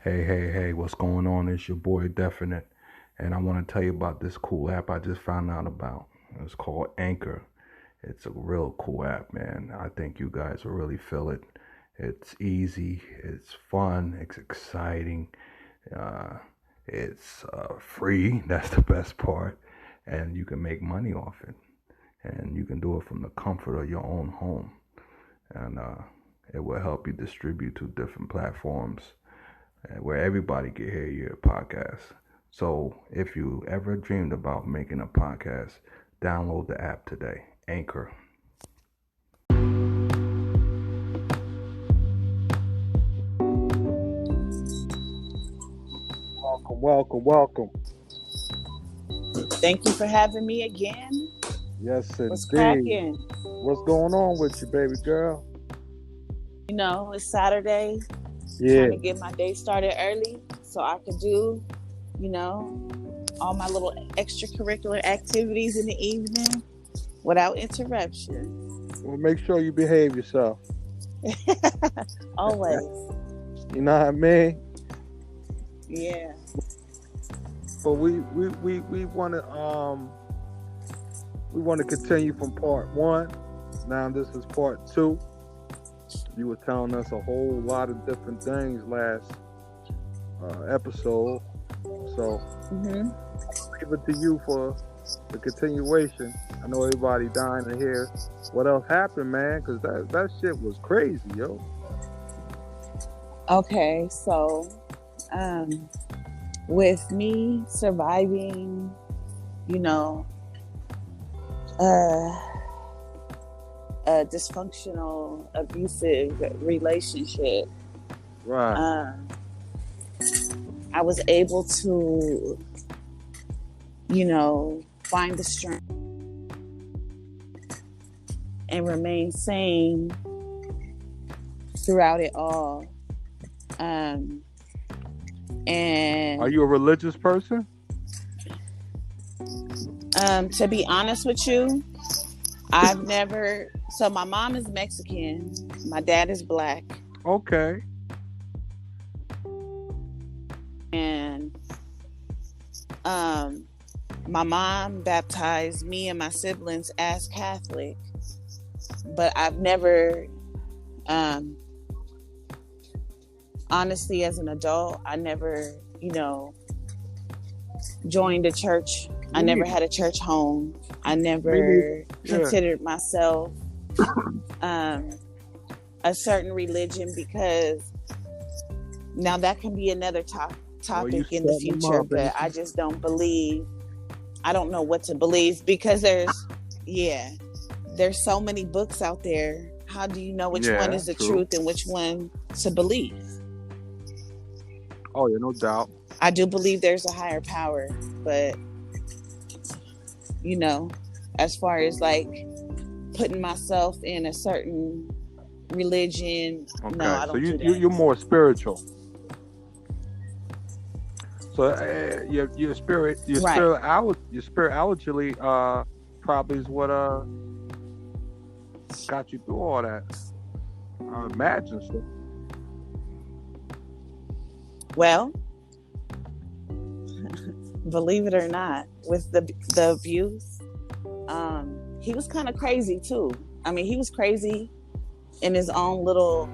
Hey, what's going on? It's your boy Definite, and I want to tell you about this cool app I just found out about. It's called Anchor. It's a real cool app, man. I think you guys will really feel it. It's easy, it's fun, it's exciting, uh, it's free. That's the best part, and you can make money off it, and you can do it from the comfort of your own home, and it will help you distribute to different platforms where everybody can hear your podcast. So if you ever dreamed about making a podcast, download the app today, Anchor. Welcome. Thank you for having me again. Yes, indeed. What's cracking? What's going on with you, baby girl? It's Saturday. Yeah. Trying to get my day started early so I could do, all my little extracurricular activities in the evening without interruption. Well, make sure you behave yourself. Always. You know what I mean? Yeah. But we want to continue from part 1. Now this is part 2. You were telling us a whole lot of different things last episode, so leave it to you for the continuation. I know everybody dying to hear what else happened, man, because that shit was crazy, yo. Okay, so with me surviving, a dysfunctional, abusive relationship, Right. I was able to, find the strength and remain sane throughout it all. And Are you a religious person? To be honest with you, I've never. So my mom is Mexican, my dad is black. Okay. And my mom baptized me and my siblings as Catholic, but I've never, honestly, as an adult, I never, joined a church. I never had a church home. I never considered myself a certain religion, because now that can be another topic in the future, but I just don't believe. I don't know what to believe, because there's so many books out there. How do you know which one is the truth and which one to believe? Oh, yeah, no doubt. I do believe there's a higher power, but as far as like putting myself in a certain religion, okay. No, I don't. So do that. you're more spiritual. So your spirituality probably is what got you through all that. I imagine so. Well, believe it or not, with the abuse, he was kind of crazy too. I mean, he was crazy in his own little,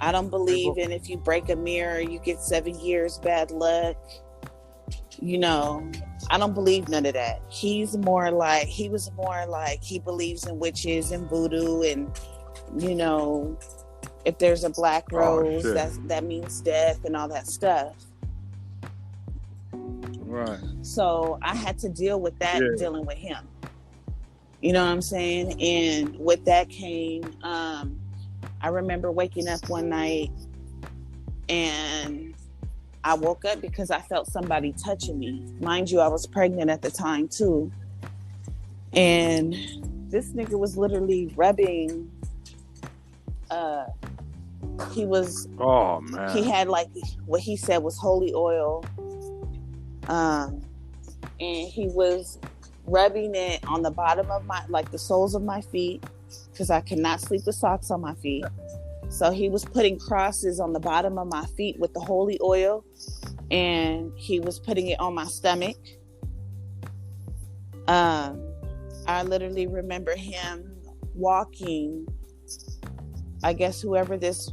I don't believe in if you break a mirror, you get 7 years bad luck. I don't believe none of that. He was more like he believes in witches and voodoo, and if there's a black rose, that means death and all that stuff. Right. So I had to deal with that, dealing with him. You know what I'm saying? And with that came, I remember waking up one night and I woke up because I felt somebody touching me. Mind you, I was pregnant at the time too. And this nigga was literally rubbing. He was. Oh man. He had like what he said was holy oil. And he was rubbing it on the bottom of my, like the soles of my feet, because I cannot sleep with socks on my feet. So he was putting crosses on the bottom of my feet with the holy oil, and he was putting it on my stomach. I literally remember him walking, I guess whoever this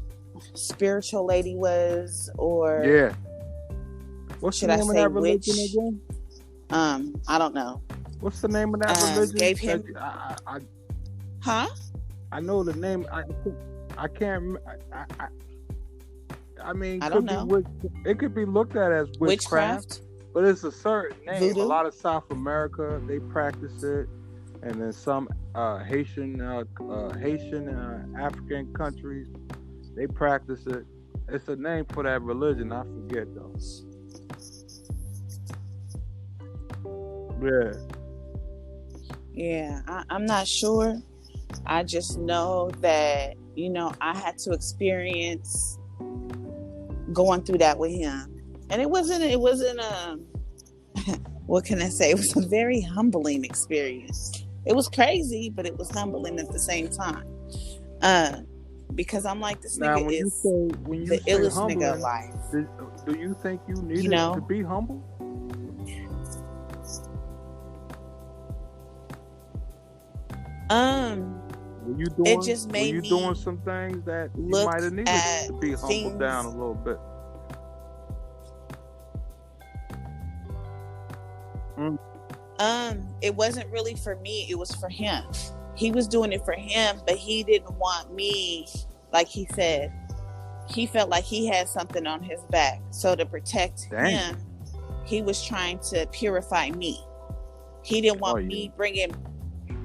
spiritual lady was, or yeah. What's should the I name say of that religion witch? again? I don't know. What's the name of that religion? Gave him, I know the name. I can't. I mean, I don't know. It could be looked at as witchcraft, but it's a certain name. Voodoo? A lot of South America, they practice it, and then some Haitian African countries, they practice it. It's a name for that religion. I forget though. Yeah, I'm not sure. I just know that, you know, I had to experience going through that with him. And it wasn't what can I say? It was a very humbling experience. It was crazy, but it was humbling at the same time. Because I'm like, this nigga is the illest nigga alive. Do you think you needed to be humble? It just made me doing some things that you might have needed to be humbled down a little bit. It wasn't really for me, it was for him. He was doing it for him, but he didn't want me, like he said. He felt like he had something on his back. So to protect him, he was trying to purify me. He didn't want me bringing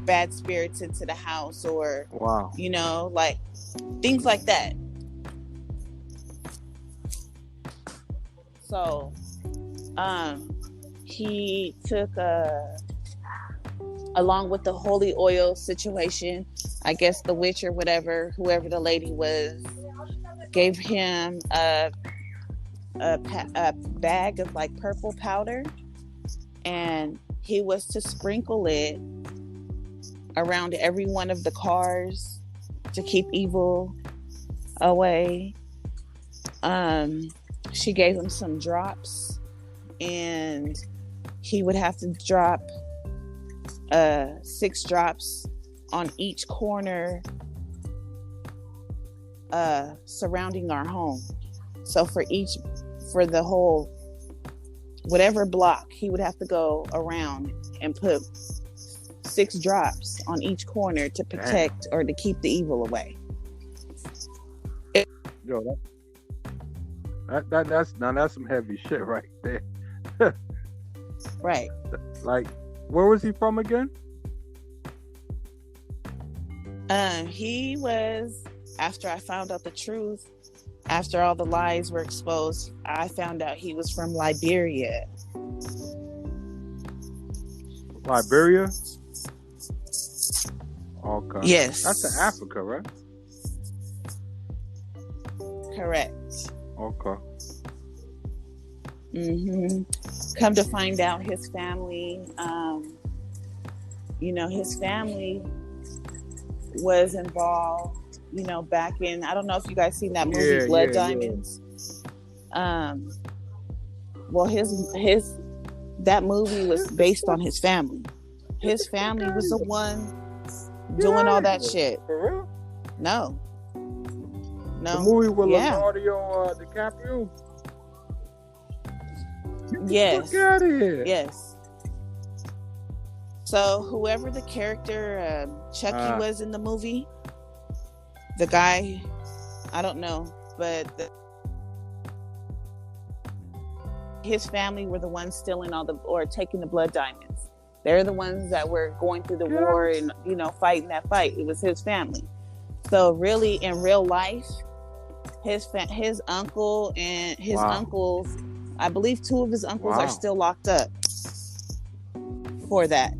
bad spirits into the house, or you know, like things like that. So he took along with the holy oil situation, I guess the witch or whatever, whoever the lady was, gave him a bag of like purple powder, and he was to sprinkle it around every one of the cars to keep evil away. She gave him some drops, and he would have to drop 6 drops on each corner surrounding our home. So for the whole whatever block, he would have to go around and put 6 drops on each corner to protect or to keep the evil away. Yo, that's some heavy shit right there. Right. Like, where was he from again? He was, after I found out the truth, after all the lies were exposed, I found out he was from Liberia. Liberia? Okay. Yes. That's in Africa, right? Correct. Okay. Come to find out, his family, his family was involved, back in, I don't know if you guys seen that movie, Blood Diamonds. Well, that movie was based on his family. His family was the one doing all that shit. For real? No. The movie with Leonardo DiCaprio? Yes. Get out of here. Yes. So whoever the character Chucky was in the movie, the guy, I don't know, but his family were the ones stealing or taking the blood diamonds. They're the ones that were going through the war and fighting that fight. It was his family. So really, in real life, his uncle and his uncles, I believe 2 of his uncles are still locked up for that.